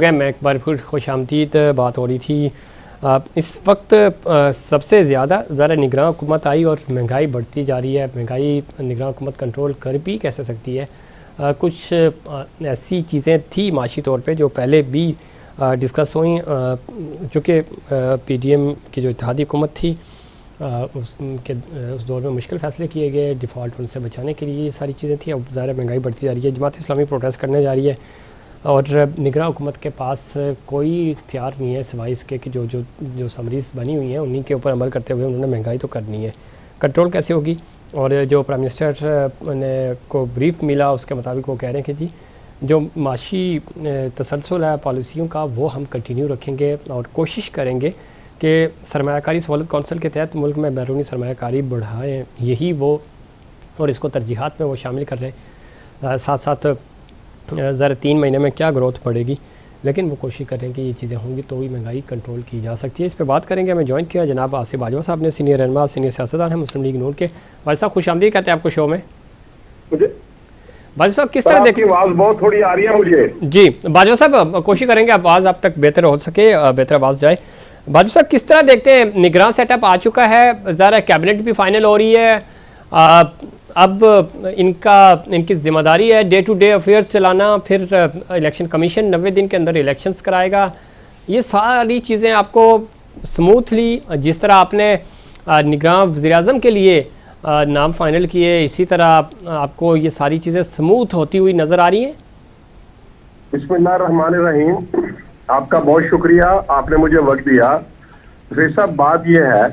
मैं एक बार फिर खुशामदीद बात हो रही थी। इस वक्त सबसे ज़्यादा ज़रा निगरान हुकूमत आई और महंगाई बढ़ती जा रही है। महंगाई निगरान हुकूमत कंट्रोल कर भी कैसे सकती है? कुछ ऐसी चीज़ें थी माशी तौर पे जो पहले भी डिस्कस हुई, चूँकि PDM की जो इत्तेहादी हुकूमत थी उस दौर में मुश्किल फ़ैसले किए गए डिफ़ॉल्ट उनसे बचाने के लिए, ये सारी चीज़ें थी। अब ज़रा महंगाई बढ़ती जा रही है, जमात इस्लामी प्रोटेस्ट करने जा रही है और निगरान हुकूमत के पास कोई इख्तियार नहीं है सिवाय इसके कि जो जो जो समरीज़ बनी हुई हैं उन्हीं के ऊपर अमल करते हुए उन्होंने महंगाई तो करनी है। कंट्रोल कैसे होगी? और जो प्राइम मिनिस्टर ने को ब्रीफ मिला उसके मुताबिक वो कह रहे हैं कि जी जो माशी तसलसल है पॉलिसियों का वो हम कंटिन्यू रखेंगे और कोशिश करेंगे कि सरमायाकारी सहूलत कौंसिल के तहत मुल्क में बैरूनी सरमायाकारी बढ़ाएँ, यही वो और इसको तरजीहात में वो शामिल कर रहे हैं। साथ साथ ज़रा 3 महीने में क्या ग्रोथ बढ़ेगी, लेकिन वो कोशिश करें कि ये चीज़ें होंगी तो ही महंगाई कंट्रोल की जा सकती है। इस पे बात करेंगे। हमें ज्वाइन किया जनाब आसिफ बाजवा साहब ने, सीनियर रहनुमा सीनियर सियासतदान हैं मुस्लिम लीग नून के। भाई साहब खुशामदीद कहते हैं आपको शो में। बाजवा साहब किस तरह देखते हैं? आवाज़ बहुत थोड़ी आ रही है मुझे। जी बाजवा साहब कोशिश करेंगे आवाज़ आप तक बेहतर हो सके, बेहतर आवाज़ जाए। बाजवा साहब किस तरह देखते हैं? निगरान सेटअप आ चुका है, ज़रा कैबिनेट भी फाइनल हो रही है, अब इनकी ज़िम्मेदारी है डे टू डे अफेयर्स चलाना, फिर इलेक्शन कमीशन 90 दिन के अंदर इलेक्शंस कराएगा। ये सारी चीज़ें आपको स्मूथली, जिस तरह आपने निगरान वज़ीर-ए-आज़म के लिए नाम फाइनल किए, इसी तरह आपको ये सारी चीज़ें स्मूथ होती हुई नज़र आ रही हैं? बिस्मिल्लाहिर्रहमानिर्रहीम, आपका बहुत शुक्रिया, आपने मुझे वक्त दिया। फिर साहब बात यह है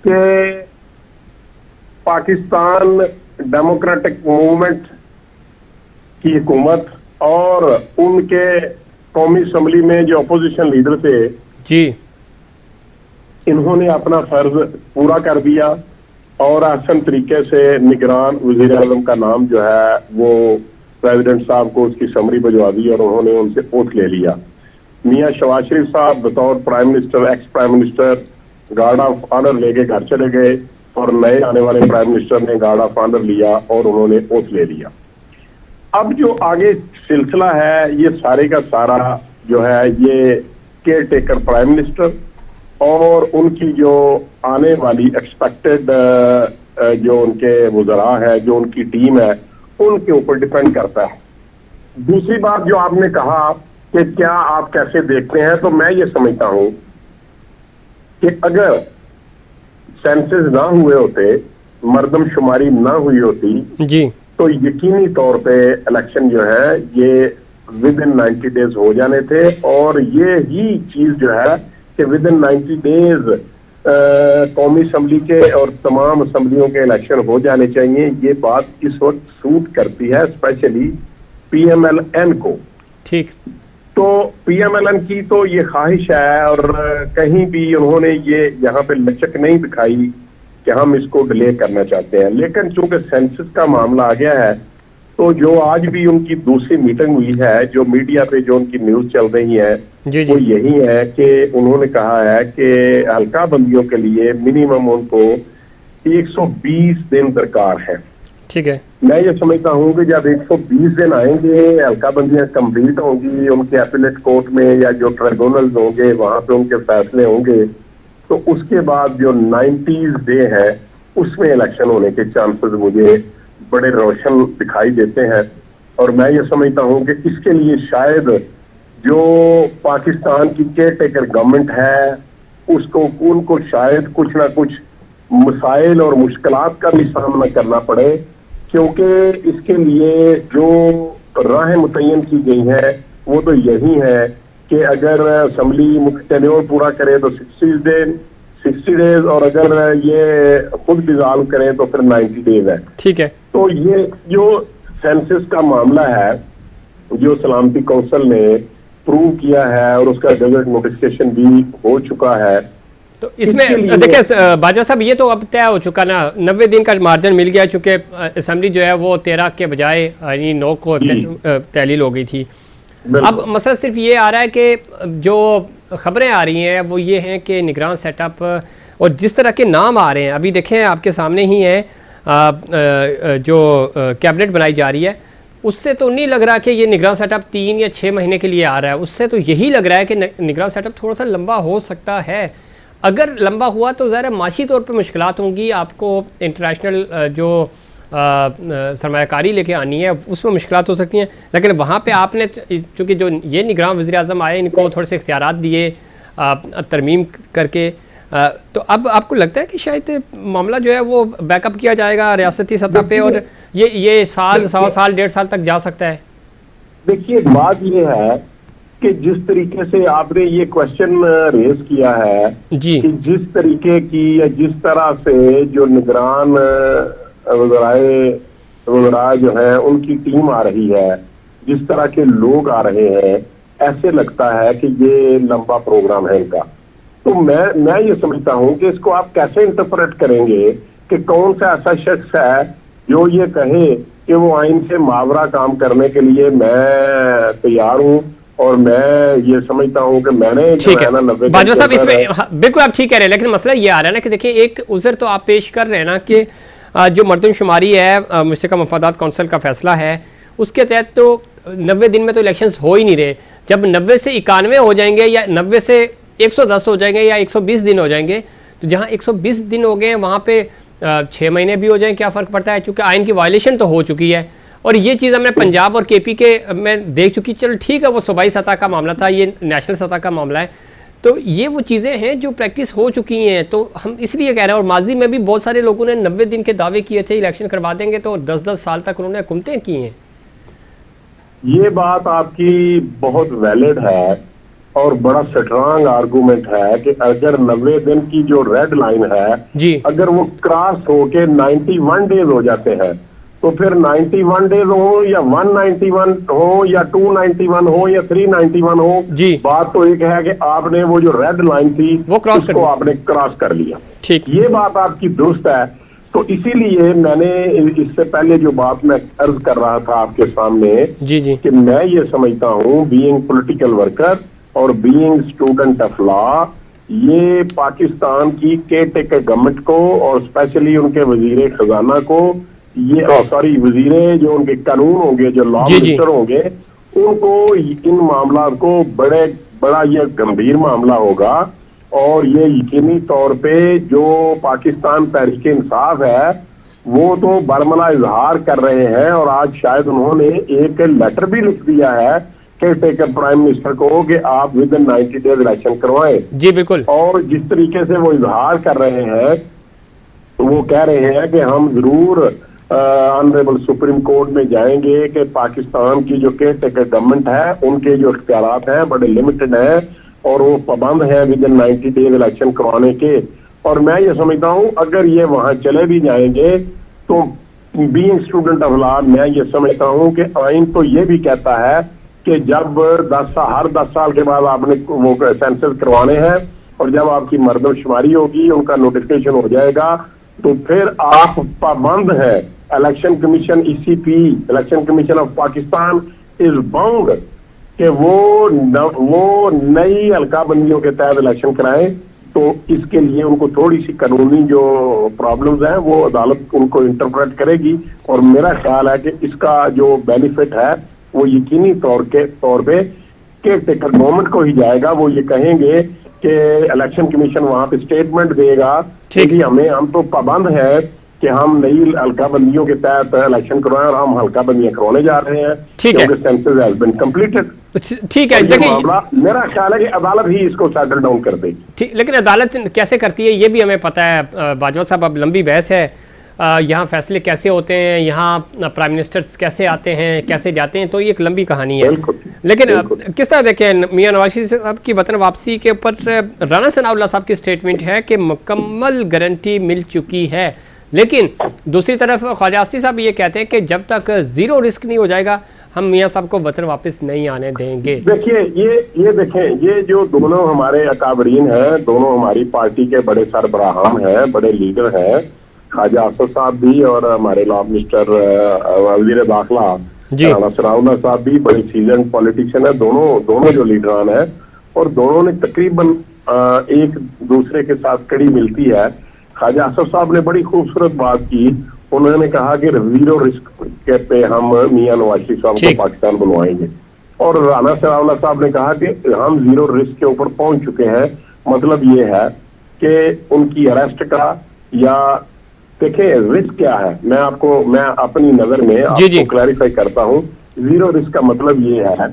कि पाकिस्तान डेमोक्रेटिक मूवमेंट की हुकूमत और उनके कौमी असम्बली में जो अपोजिशन लीडर थे जी, इन्होंने अपना फर्ज पूरा कर दिया और आसान तरीके से निगरान वजीर आजम का नाम जो है वो प्रेसिडेंट साहब को उसकी समरी भिजवा दी और उन्होंने उनसे ओथ ले लिया। मियां शहबाज शरीफ साहब बतौर prime minister, ex prime minister guard of honour लेके घर चले गए और नए आने वाले प्राइम मिनिस्टर ने गार्ड ऑफ ऑनर लिया और उन्होंने ओथ ले लिया। अब जो आगे सिलसिला है ये सारे का सारा जो है ये केयर टेकर प्राइम मिनिस्टर और उनकी जो आने वाली एक्सपेक्टेड जो उनके वज़रा है, जो उनकी टीम है, उनके ऊपर डिपेंड करता है। दूसरी बात जो आपने कहा कि क्या आप कैसे देखते हैं, तो मैं ये समझता हूं कि अगर सेंसस ना हुए होते, मर्दमशुमारी ना हुई होती जी, तो यकीनी तौर पे इलेक्शन जो है ये विद इन 90 डेज हो जाने थे और ये ही चीज जो है कि विद इन 90 डेज कौमी असम्बली के और तमाम असम्बलियों के इलेक्शन हो जाने चाहिए। ये बात इस वक्त सूट करती है स्पेशली PMLN को। ठीक, तो PMLN की तो ये ख्वाहिश है और कहीं भी उन्होंने ये यहाँ पे लचक नहीं दिखाई कि हम इसको डिले करना चाहते हैं। लेकिन चूंकि सेंसस का मामला आ गया है तो जो आज भी उनकी दूसरी मीटिंग हुई है, जो मीडिया पे जो उनकी न्यूज चल रही है वो यही है कि उन्होंने कहा है कि हल्का बंदियों के लिए मिनिमम उनको 120 दिन दरकार है। ठीक है, मैं ये समझता हूँ कि जब 120 दिन आएंगे, हल्का बंदियां कंप्लीट होंगी, उनके अपीलेट कोर्ट में या जो ट्रिब्यूनल्स होंगे वहां पे उनके फैसले होंगे, तो उसके बाद जो 90 डे है उसमें इलेक्शन होने के चांसेस मुझे बड़े रोशन दिखाई देते हैं। और मैं ये समझता हूँ कि इसके लिए शायद जो पाकिस्तान की केयर टेकर गवर्नमेंट है उसको उनको शायद कुछ ना कुछ मसाइल और मुश्किलात का भी सामना करना पड़े, क्योंकि इसके लिए जो राह मुतय्यन की गई है वो तो यही है कि अगर असम्बली मुख्य टेन्योर पूरा करे तो 60 डेज और अगर ये खुद डिजॉल्व करें तो फिर 90 डेज है। ठीक है, तो ये जो सेंसस का मामला है जो सलामती कौंसिल ने प्रूव किया है और उसका गजट नोटिफिकेशन भी हो चुका है, तो इसमें देखिए बाजवा साहब ये तो अब तय हो चुका ना, 90 दिन का मार्जिन मिल गया, चूंकि असेंबली जो है वो 13 के बजाय यानी 9 को तहलील हो गई थी। अब मसला सिर्फ ये आ रहा है कि जो खबरें आ रही हैं वो ये हैं कि निगरान सेटअप और जिस तरह के नाम आ रहे हैं, अभी देखें आपके सामने ही हैं जो कैबिनेट बनाई जा रही है, उससे तो नहीं लग रहा कि ये निगरान सेटअप 3 या 6 महीने के लिए आ रहा है, उससे तो यही लग रहा है कि निगरान सेटअप थोड़ा सा लंबा हो सकता है। अगर लंबा हुआ तो ज़रा माशी तौर पे मुश्किलात होंगी, आपको इंटरनेशनल जो सरमायाकारी लेके आनी है उसमें मुश्किलात हो सकती हैं। लेकिन वहाँ पे आपने चूँकि जो ये निगरान वज़ीर-ए-आज़म आए, इनको थोड़े से इख्तियारात दिए तरमीम करके, तो अब आपको लगता है कि शायद मामला जो है वो बैकअप किया जाएगा रियासती सतह पे और ये साल, 1.25 साल, 1.5 साल तक जा सकता है? देखिए, बात ये है कि जिस तरीके से आपने ये क्वेश्चन रेज किया है जी, कि जिस तरीके की या जिस तरह से जो निगरान वज़राए जो है उनकी टीम आ रही है, जिस तरह के लोग आ रहे हैं, ऐसे लगता है कि ये लंबा प्रोग्राम है इनका। तो मैं ये समझता हूं कि इसको आप कैसे इंटरप्रेट करेंगे कि कौन सा ऐसा शख्स है जो ये कहे कि वो आइन से मावरा काम करने के लिए मैं तैयार हूं और मैं ये समझता हूं कि मैंने ठीक है बाजवा साहब, इसमें बिल्कुल आप ठीक कह रहे हैं, लेकिन मसला ये आ रहा है ना कि देखिए एक उज़र तो आप पेश कर रहे हैं ना कि जो मरदमशुमारी है, मुश्तरका मफादात कौंसिल का फैसला है, उसके तहत तो 90 दिन में तो इलेक्शंस हो ही नहीं रहे। जब 90 से 91 हो जाएंगे या 90 से 110 हो जाएंगे या 120 दिन हो जाएंगे, तो जहां 120 दिन हो गए वहां पे 6 महीने भी हो जाएं, क्या फ़र्क पड़ता है, चूँकि आइन की वायलेशन तो हो चुकी है। और ये चीज़ हमने पंजाब और केपी के में देख चुकी। चलो ठीक है, वो सूबाई सतह का मामला था, ये नेशनल सतह का मामला है, तो ये वो चीज़ें हैं जो प्रैक्टिस हो चुकी हैं। तो हम इसलिए कह रहे हैं, और माजी में भी बहुत सारे लोगों ने 90 दिन के दावे किए थे इलेक्शन करवा देंगे, तो 10-10 साल तक उन्होंने हुकूमतें की हैं। ये बात आपकी बहुत वैलिड है और बड़ा स्ट्रांग आर्गूमेंट है कि अगर 90 दिन की जो रेड लाइन है जी, अगर वो क्रॉस होके 91 डेज हो जाते हैं, तो फिर 91 डेज हो या 191 हो या 291 हो या 391 हो, जी, बात तो एक है कि आपने वो जो रेड लाइन थी वो क्रॉस कर उसको आपने क्रॉस कर लिया। ठीक, ये बात आपकी दुरुस्त है। तो इसीलिए मैंने इससे पहले जो बात मैं अर्ज कर रहा था आपके सामने जी, जी, कि मैं ये समझता हूं, बीइंग पॉलिटिकल वर्कर और बीइंग स्टूडेंट ऑफ लॉ, ये पाकिस्तान की केयर टेकर गवर्नमेंट को और स्पेशली उनके वजीर खजाना को, ये सॉरी वजीरे जो उनके कानून होंगे, जो लॉ मिनिस्टर होंगे, उनको इन मामला को बड़ा ये गंभीर मामला होगा। और ये यकीनी तौर पे जो पाकिस्तान तहरीक इंसाफ है वो तो बरमला इजहार कर रहे हैं और आज शायद उन्होंने एक लेटर भी लिख दिया है केयर टेकर प्राइम मिनिस्टर को कि आप विद इन 90 डेज इलेक्शन करवाएं। जी बिल्कुल। और जिस तरीके से वो इजहार कर रहे हैं, वो कह रहे हैं कि हम जरूर ऑनरेबल सुप्रीम कोर्ट में जाएंगे कि पाकिस्तान की जो केयर टेकर गवर्नमेंट है उनके जो इख्तियारात हैं बड़े लिमिटेड हैं और वो पाबंद है विद इन 90 डेज इलेक्शन करवाने के। और मैं ये समझता हूं अगर ये वहां चले भी जाएंगे तो बीइंग स्टूडेंट ऑफ लॉ मैं ये समझता हूं कि आइन तो ये भी कहता है कि जब हर 10 साल के बाद आपने वो सेंसस करवाने हैं और जब आपकी मर्दमशुमारी होगी, उनका नोटिफिकेशन हो जाएगा, तो फिर आप पाबंद है। Election commission ECP, election commission of Pakistan is bound कि वो नई हल्का बंदियों के तहत इलेक्शन कराएं। तो इसके लिए उनको थोड़ी सी कानूनी जो प्रॉब्लम्स हैं वो अदालत उनको इंटरप्रेट करेगी और मेरा ख्याल है कि इसका जो बेनिफिट है वो यकीनी तौर पे केयर टेकर गवर्नमेंट को ही जाएगा। वो ये कहेंगे कि इलेक्शन कमीशन वहां पे स्टेटमेंट देगा कि हम तो पाबंद है कि हम नई हल्का बंदियों के तहत इलेक्शन करवाएं और हम हल्का बंदियां करवाने जा रहे हैं क्योंकि सेंसस हैज बीन कंप्लीटेड। ठीक है, देखिए मेरा ख्याल है कि अदालत ही इसको सेटल डाउन कर देगी। ठीक, लेकिन अदालत कैसे करती है ये भी हमें पता है बाजवा साहब। अब लंबी बहस है, यहाँ फैसले कैसे होते हैं, यहाँ प्राइम मिनिस्टर्स कैसे आते हैं, कैसे जाते हैं, तो ये एक लंबी कहानी है। लेकिन किस तरह देखें मियां नवाज शरीफ साहब की वतन वापसी के ऊपर राना सनाउल्लाह साहब की स्टेटमेंट है कि मुकम्मल गारंटी मिल चुकी है, लेकिन दूसरी तरफ ख्वाजा आसिफ साहब ये कहते हैं कि जब तक जीरो रिस्क नहीं हो जाएगा हम मियां साहब को वतन वापस नहीं आने देंगे। देखिए ये देखें, ये जो दोनों हमारे अकाबरीन हैं, दोनों हमारी पार्टी के बड़े सरबराहान हैं, बड़े लीडर हैं, ख्वाजा आसिफ साहब भी और हमारे लॉ मिनिस्टर वजीर दाखिला राना सनाउल्लाह साहब भी बड़े सीजन पॉलिटिशियन है। दोनों जो लीडरान है और दोनों ने तकरीबन एक दूसरे के साथ कड़ी मिलती है। ख्वाजा आसिफ साहब ने बड़ी खूबसूरत बात की, उन्होंने कहा कि जीरो रिस्क के पे हम मियां नवाज शरीफ साहब को ठीक। पाकिस्तान बुलवाएंगे, और राना सरावला साहब ने कहा कि हम जीरो रिस्क के ऊपर पहुंच चुके हैं। मतलब ये है कि उनकी अरेस्ट का, या देखिए रिस्क क्या है, मैं अपनी नजर में जी जी आपको क्लैरिफाई करता हूं। जीरो रिस्क का मतलब ये है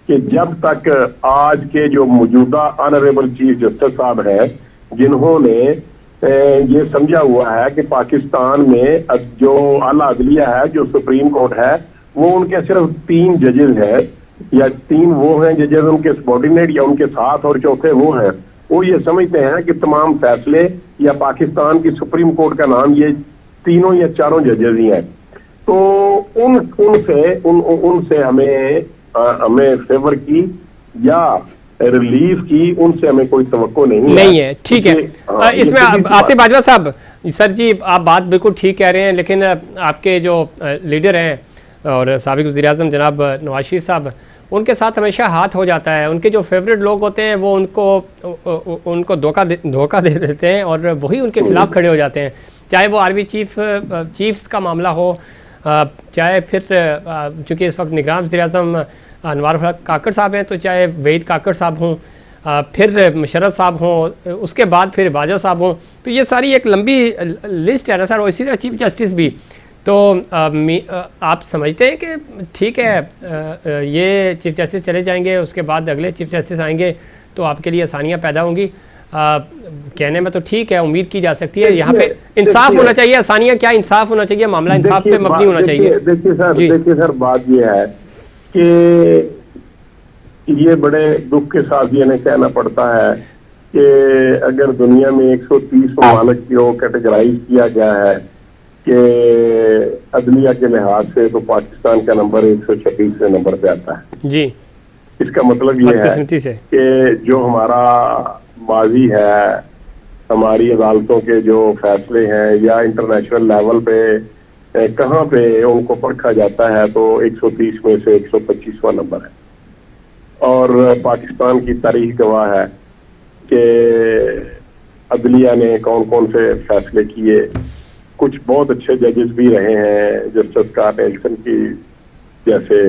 कि जब तक आज के जो मौजूदा ऑनरेबल चीफ जस्टिस साहब हैं, जिन्होंने ये समझा हुआ है कि पाकिस्तान में जो आला अदलिया है, जो सुप्रीम कोर्ट है, वो उनके सिर्फ 3 जजेस हैं, या 3 वो हैं जजेस उनके सबॉर्डिनेट या उनके साथ, और चौथे वो हैं। वो ये समझते हैं कि तमाम फैसले या पाकिस्तान की सुप्रीम कोर्ट का नाम ये तीनों या चारों जजेस ही हैं। तो उनसे हमें फेवर की या रिलीफ की, उनसे हमें कोई तवक्को नहीं है। ठीक है, इसमें आसिफ बाजवा साहब, सर जी आप बात बिल्कुल ठीक कह रहे हैं, लेकिन आपके जो लीडर हैं और साबिक वज़ीर-ए-आज़म जनाब नवाज शरीफ साहब, उनके साथ हमेशा हाथ हो जाता है। उनके जो फेवरेट लोग होते हैं वो उनको धोखा दे देते हैं और वही उनके खिलाफ खड़े हो जाते हैं, चाहे वो आर्मी चीफ्स का मामला हो, चाहे फिर चूँकि इस वक्त निगरान वज़ीर-ए-आज़म अनवार काकड़ साहब हैं, तो चाहे वहीद काकड़ साहब हों, फिर मुशर्रफ साहब हों, उसके बाद फिर बाजवा साहब हों, तो ये सारी एक लंबी लिस्ट है ना सर। और इसी तरह चीफ जस्टिस भी। तो आप समझते हैं कि ठीक है ये चीफ जस्टिस चले जाएंगे, उसके बाद अगले चीफ जस्टिस आएंगे तो आपके लिए आसानियाँ पैदा होंगी? कहने में तो ठीक है, उम्मीद की जा सकती है। यहाँ पे इंसाफ होना चाहिए, आसानियाँ क्या, इंसाफ होना चाहिए, मामला इंसाफ पे मबनी होना चाहिए। देखिए सर, बात ये है कि ये बड़े दुख के साथ ये कहना पड़ता है कि अगर दुनिया में 130 ममालिक को कैटेगराइज किया गया है कि अदलिया के लिहाज से, तो पाकिस्तान का नंबर 126वें नंबर पे आता है जी। इसका मतलब ये है कि जो हमारा माजी है, हमारी अदालतों के जो फैसले हैं, या इंटरनेशनल लेवल पे कहाँ पे उनको परखा जाता है, तो 130 में से 125वां नंबर है। और पाकिस्तान की तारीख गवाह है कि अदलिया ने कौन कौन से फैसले किए। कुछ बहुत अच्छे जजेस भी रहे हैं, जस्टिस स्कॉट एल्सन की जैसे,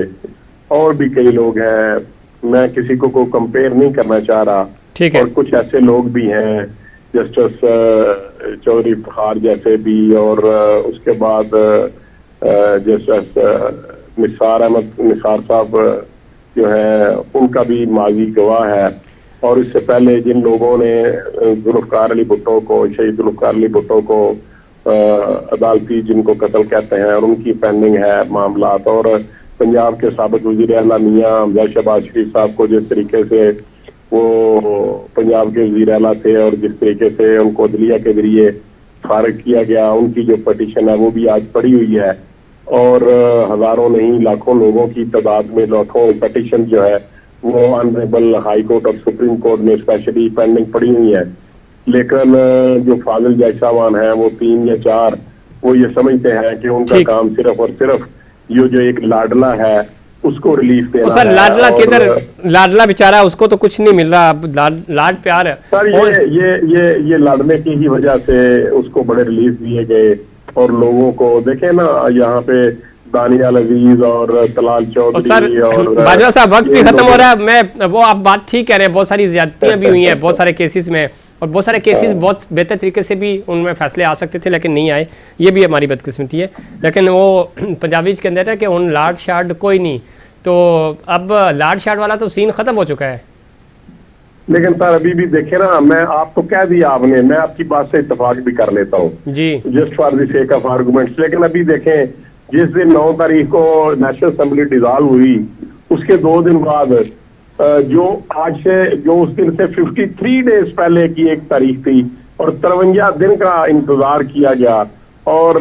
और भी कई लोग हैं। मैं किसी को कंपेयर नहीं करना चाह रहा। ठीक है। और कुछ ऐसे लोग भी हैं, जस्टिस चौधरी फखार जैसे भी, और उसके बाद जस्टिस निसार साहब जो है, उनका भी माजी गवाह है। और इससे पहले जिन लोगों ने जुल्फ़िकार अली भुट्टो को, शहीद जुल्फ़िकार अली भुट्टो को अदालती जिनको कत्ल कहते हैं, और उनकी पेंडिंग है मामला। और पंजाब के साबिक वज़ीर आला मियां हमजा शहबाज शरीफ साहब को जिस तरीके से वो पंजाब के वज़ीर आला थे और जिस तरीके से उनको अदलिया के जरिए फारिग किया गया, उनकी जो पटिशन है वो भी आज पड़ी हुई है। और हजारों नहीं लाखों लोगों की तादाद में लाखों पटिशन जो है वो ऑनरेबल हाई कोर्ट और सुप्रीम कोर्ट में स्पेशली पेंडिंग पड़ी हुई है। लेकिन जो फाजिल जैसावान है वो 3 या 4 वो ये समझते हैं कि उनका काम सिर्फ और सिर्फ ये जो एक लाडला है उसको रिलीफ देना है। सर लाडला किधर, लाडला बेचारा, उसको तो कुछ नहीं मिल रहा, लाड प्यार है सर। ये लाडले की ही वजह से उसको बड़े रिलीफ दिए गए। और लोगों को देखे ना, यहाँ पे दानियाल अजीज और तलाल चौधरी और बाजवा साहब, वक्त भी खत्म हो रहा है। मैं वो आप बात ठीक कह रहे हैं, बहुत सारी ज्यादतियां भी हुई हैं बहुत सारे केसेस में, और बहुत सारे केसेस बहुत बेहतर तरीके से भी उनमें फैसले आ सकते थे लेकिन नहीं आए। ये भी हमारी बदकिस्मती है। लेकिन वो पंजाबी के अंदर है कि उन लाड शाड कोई नहीं, तो अब लाड शाड वाला तो सीन खत्म हो चुका है। लेकिन सर अभी भी देखे ना, मैं आपको कह दिया आपने, मैं आपकी बात से इत्तेफाक भी कर लेता हूँ जी, just for the sake of arguments. लेकिन अभी देखें, जिस दिन 9 तारीख को नेशनल असेंबली डिसॉल्व हुई, उसके 2 दिन बाद जो आज से, जो उस दिन से 53 डेज पहले की एक तारीख थी, और 53 दिन का इंतजार किया गया, और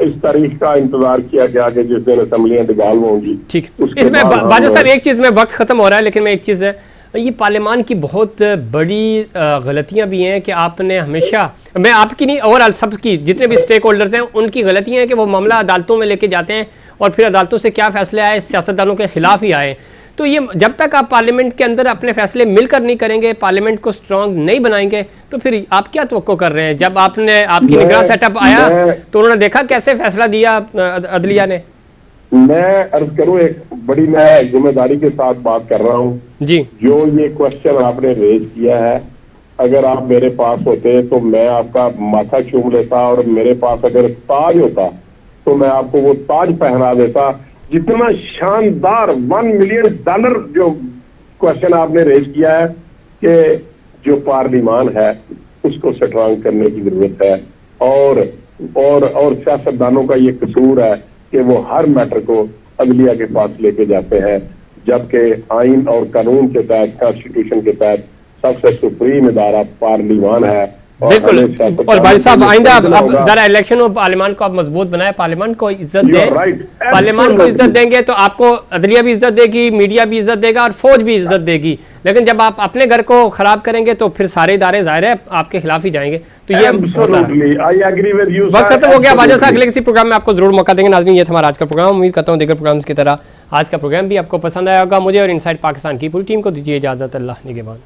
इस तारीख का इंतजार किया गया कि जिस दिन असेंबलियां डिसॉल्व होंगी। ठीक, इसमें बाजवा साहब एक चीज में, वक्त खत्म हो रहा है लेकिन मैं एक चीज है, ये पार्लियामान की बहुत बड़ी गलतियां भी हैं कि आपने हमेशा, मैं आपकी नहीं ओवरऑल सबकी, जितने भी स्टेक होल्डर्स हैं उनकी गलतियां हैं कि वो मामला अदालतों में लेके जाते हैं और फिर अदालतों से क्या फैसले आए सियासतदानों के खिलाफ ही आए। तो ये जब तक आप पार्लियामेंट के अंदर अपने फैसले मिलकर नहीं करेंगे, पार्लियामेंट को स्ट्रांग नहीं बनाएंगे, तो फिर आप क्या तवक्को कर रहे हैं? जब आपकी निगरान सेटअप आया तो उन्होंने देखा कैसे फैसला दिया अदलिया ने। मैं अर्ज करूं, एक बड़ी मैं जिम्मेदारी के साथ बात कर रहा हूं जी। जो ये क्वेश्चन आपने रेज किया है, अगर आप मेरे पास होते तो मैं आपका माथा चूम लेता, और मेरे पास अगर ताज होता तो मैं आपको वो ताज पहना देता। जितना शानदार $1 मिलियन जो क्वेश्चन आपने रेज किया है कि जो पार्लिमान है उसको स्ट्रांग करने की जरूरत है, और सियासतदानों का ये कसूर है कि वो हर मैटर को अदलिया के पास लेके जाते हैं, जबकि आइन और कानून के तहत, कॉन्स्टिट्यूशन के तहत सबसे सुप्रीम इदारा पार्लिमान है। बिल्कुल। और भाई साहब आइंदा अब जरा इलेक्शन और पार्लियामान को आप मजबूत बनाए, पार्लियामान को इज्जत दें। पार्लियामान को इज्जत देंगे तो आपको अदलिया भी इज्जत देगी, मीडिया भी इज्जत देगा और फौज भी इज्जत देगी। लेकिन जब आप अपने घर को खराब करेंगे तो फिर सारे इदारे जाहिर है आपके खिलाफ ही जाएंगे। तो ये वक्त खत्म हो गया। बाजा साहब अगले किसी प्रोग्राम में आपको जरूर मौका देंगे। नाज़रीन, ये था हमारा आज का प्रोग्राम। उम्मीद करता हूँ दीगर प्रोग्राम्स की तरह आज का प्रोग्राम भी आपको पसंद आया होगा। मुझे और इनसाइड पाकिस्तान की पूरी टीम को दीजिए इजाजत। अल्लाह निगहबान।